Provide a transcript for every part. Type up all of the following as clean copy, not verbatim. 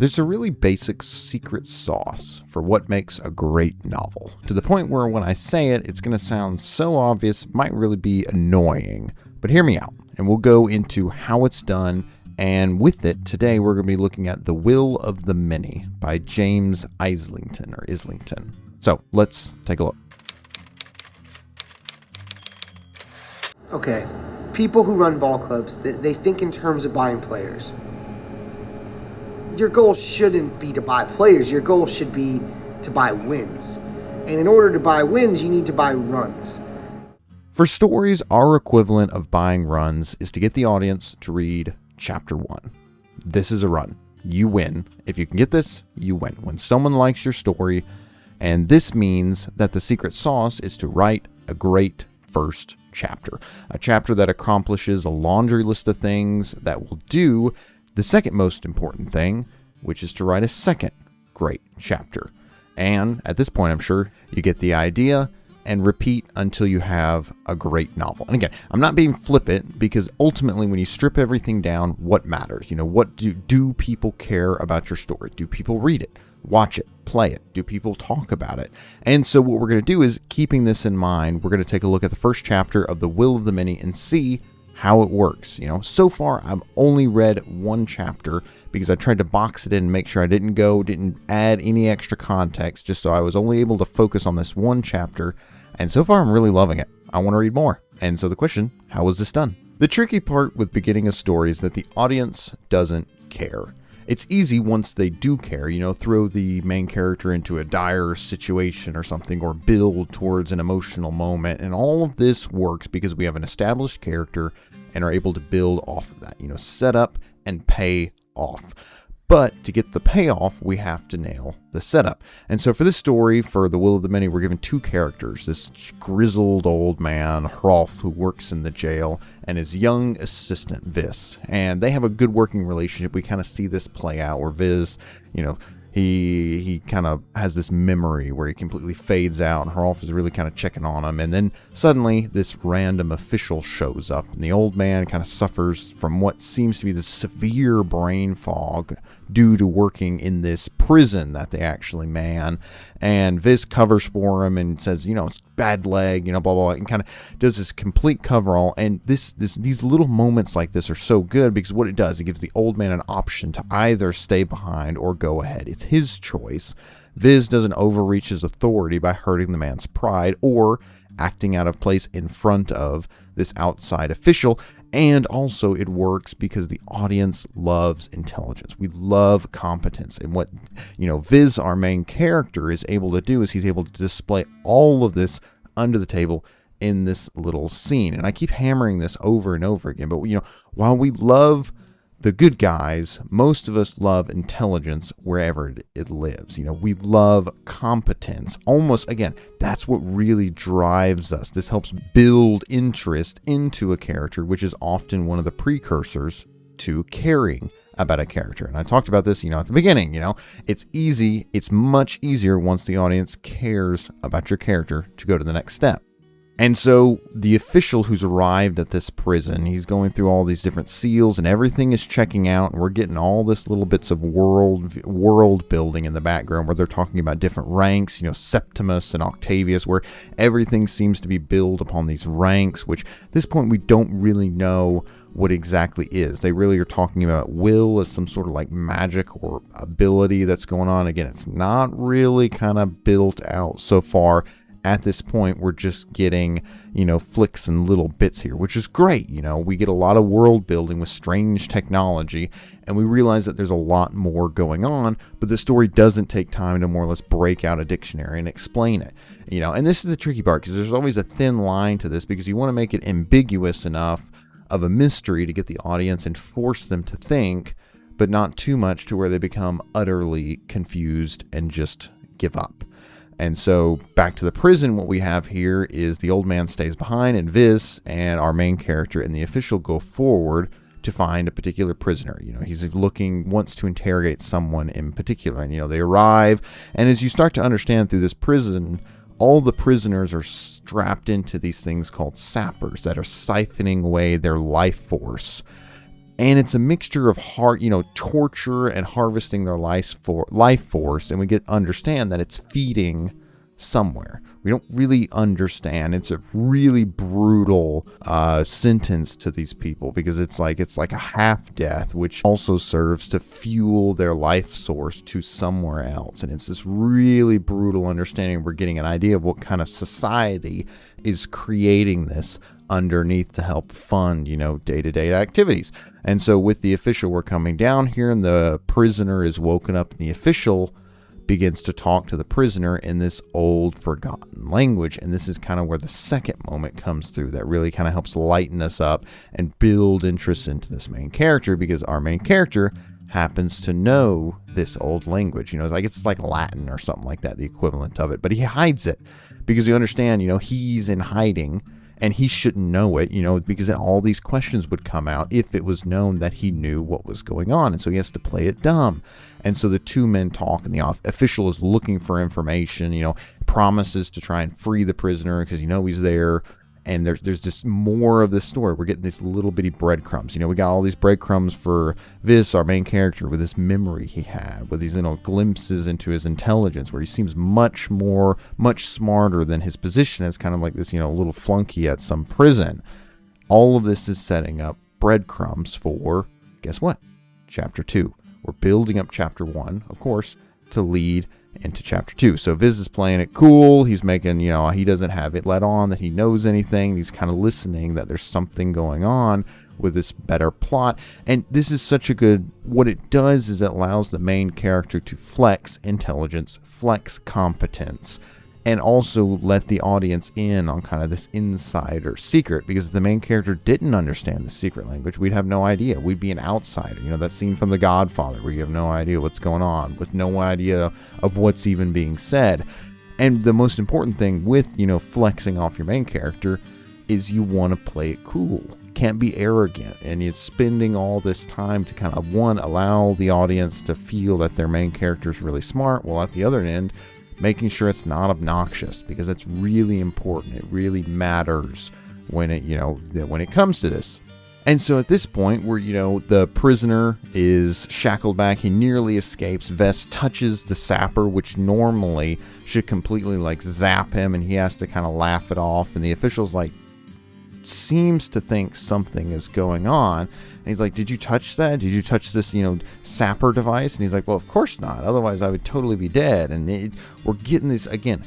There's a really basic secret sauce for what makes a great novel, to the point where when I say it, it's going to sound so obvious, it might really be annoying. But hear me out, and we'll go into how it's done, and with it, today we're going to be looking at The Will of the Many by James Islington, or Islington. So, let's take a look. Okay, people who run ball clubs, they think in terms of buying players. Your goal shouldn't be to buy players. Your goal should be to buy wins. And in order to buy wins, you need to buy runs. For stories, our equivalent of buying runs is to get the audience to read chapter 1. This is a run. You win. If you can get this, you win. When someone likes your story, and this means that the secret sauce is to write a great first chapter. A chapter that accomplishes a laundry list of things that will do the second most important thing, which is to write a second great chapter. And at this point, I'm sure you get the idea, and repeat until you have a great novel. And again, I'm not being flippant, because ultimately when you strip everything down, what matters? What do people care about your story? Do people read it, watch it, play it? Do people talk about it? And so what we're going to do is, keeping this in mind, we're going to take a look at the first chapter of The Will of the Many and see how it works. So far I've only read one chapter because I tried to box it in and make sure I didn't add any extra context, just so I was only able to focus on this one chapter. And so far I'm really loving it. I want to read more. And so the question, how was this done? The tricky part with beginning a story is that the audience doesn't care. It's easy once they do care, throw the main character into a dire situation or something, or build towards an emotional moment. And all of this works because we have an established character and are able to build off of that, set up and pay off. But to get the payoff, we have to nail the setup. And so for this story, for The Will of the Many, we're given two characters. This grizzled old man, Hrolf, who works in the jail, and his young assistant, Vis. And they have a good working relationship. We kind of see this play out where Vis, he kind of has this memory where he completely fades out, and Hrolf is really kind of checking on him. And then suddenly this random official shows up, and the old man kind of suffers from what seems to be this severe brain fog due to working in this prison that they actually man. And Vis covers for him and says, it's bad leg, blah, blah, blah, and kind of does this complete coverall. And these little moments like this are so good, because what it does, it gives the old man an option to either stay behind or go ahead. It's his choice. Vis doesn't overreach his authority by hurting the man's pride or acting out of place in front of this outside official. And also it works because the audience loves intelligence. We love competence. And what, Vis, our main character, is able to do is he's able to display all of this under the table in this little scene. And I keep hammering this over and over again. But, while we love the good guys, most of us love intelligence wherever it lives. We love competence. Almost, again, that's what really drives us. This helps build interest into a character, which is often one of the precursors to caring about a character. And I talked about this, at the beginning, it's easy. It's much easier once the audience cares about your character to go to the next step. And so the official who's arrived at this prison, he's going through all these different seals, and everything is checking out, and we're getting all this little bits of world building in the background where they're talking about different ranks, Septimus and Octavius, where everything seems to be built upon these ranks, which at this point we don't really know what exactly is. They really are talking about will as some sort of like magic or ability that's going on. Again, it's not really kind of built out so far. At this point, we're just getting, flicks and little bits here, which is great. We get a lot of world building with strange technology, and we realize that there's a lot more going on, but the story doesn't take time to more or less break out a dictionary and explain it. And this is the tricky part, because there's always a thin line to this, because you want to make it ambiguous enough of a mystery to get the audience and force them to think, but not too much to where they become utterly confused and just give up. And so back to the prison, what we have here is the old man stays behind, and Vis and our main character and the official go forward to find a particular prisoner. He's wants to interrogate someone in particular. And, they arrive, and as you start to understand through this prison, all the prisoners are strapped into these things called sappers that are siphoning away their life force. And it's a mixture of torture and harvesting their life force. And we understand that it's feeding somewhere. We don't really understand. It's a really brutal sentence to these people, because it's like a half death, which also serves to fuel their life source to somewhere else. And it's this really brutal understanding. We're getting an idea of what kind of society is creating this underneath to help fund, day-to-day activities. And so with the official, we're coming down here, and the prisoner is woken up, and the official begins to talk to the prisoner in this old forgotten language. And this is kind of where the second moment comes through that really kind of helps lighten us up and build interest into this main character, because our main character happens to know this old language. It's like Latin or something like that, the equivalent of it, but he hides it because you understand, he's in hiding. And he shouldn't know it, because all these questions would come out if it was known that he knew what was going on. And so he has to play it dumb. And so the two men talk, and the official is looking for information, promises to try and free the prisoner because he's there. And there's just more of this story. We're getting these little bitty breadcrumbs. We got all these breadcrumbs for Vis, our main character, with this memory he had, with these glimpses into his intelligence, where he seems much smarter than his position as kind of like this, little flunky at some prison. All of this is setting up breadcrumbs for, guess what? Chapter 2. We're building up Chapter 1, of course, to lead into Chapter 2. So Viz is playing it cool. He's making, he doesn't have it let on that he knows anything. He's kind of listening that there's something going on with this better plot. And this is such a good, what it does is it allows the main character to flex intelligence, flex competence, and also let the audience in on kind of this insider secret, because if the main character didn't understand the secret language, we'd have no idea. We'd be an outsider. That scene from The Godfather where you have no idea what's going on, with no idea of what's even being said. And the most important thing with, flexing off your main character is you want to play it cool. Can't be arrogant, and it's spending all this time to kind of, one, allow the audience to feel that their main character is really smart, while at the other end, making sure it's not obnoxious, because that's really important. It really matters when it comes to this. And so at this point where, the prisoner is shackled back, he nearly escapes. Vess touches the sapper, which normally should completely zap him, and he has to kind of laugh it off. And the official's seems to think something is going on. And he's like, did you touch that? Did you touch this, sapper device? And he's like, well, of course not. Otherwise, I would totally be dead. And we're getting this, again,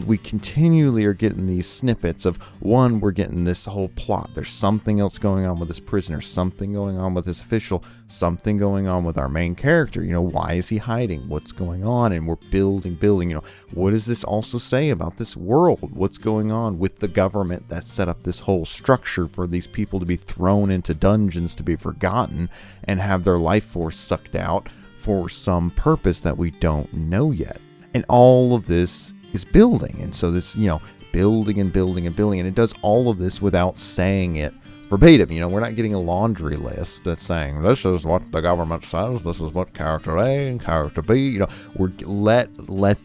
we continually are getting these snippets of, one, we're getting this whole plot. There's something else going on with this prisoner, something going on with this official, something going on with our main character. Why is he hiding? What's going on? And we're building. What does this also say about this world? What's going on with the government that set up this whole structure for these people to be thrown into dungeons, to be forgotten, and have their life force sucked out for some purpose that we don't know yet? And all of this is building. And so this, building and building and building. And it does all of this without saying it verbatim. We're not getting a laundry list that's saying, this is what the government says, this is what character A and character B, we're let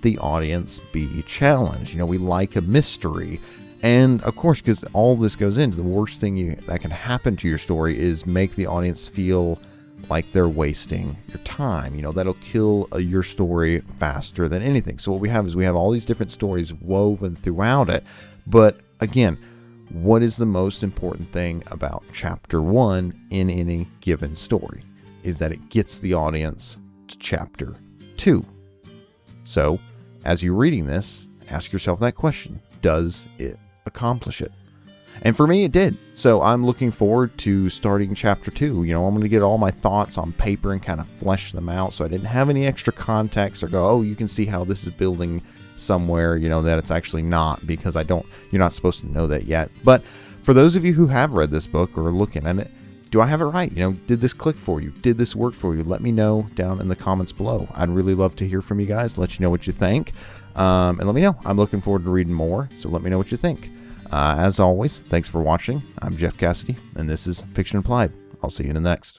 the audience be challenged. We like a mystery. And of course, because all this goes into, the worst thing that can happen to your story is make the audience feel like they're wasting your time. That'll kill your story faster than anything. So what we have is we have all these different stories woven throughout it. But again, what is the most important thing about Chapter 1 in any given story is that it gets the audience to Chapter 2. So as you're reading this, ask yourself that question. Does it accomplish it? And for me, it did. So I'm looking forward to starting Chapter 2. I'm going to get all my thoughts on paper and kind of flesh them out. So I didn't have any extra context or go, oh, you can see how this is building somewhere, that it's actually not, because you're not supposed to know that yet. But for those of you who have read this book or are looking at it, do I have it right? Did this click for you? Did this work for you? Let me know down in the comments below. I'd really love to hear from you guys, let you know what you think. And let me know. I'm looking forward to reading more. So let me know what you think. As always, thanks for watching. I'm Jeff Cassidy, and this is Fiction Applied. I'll see you in the next.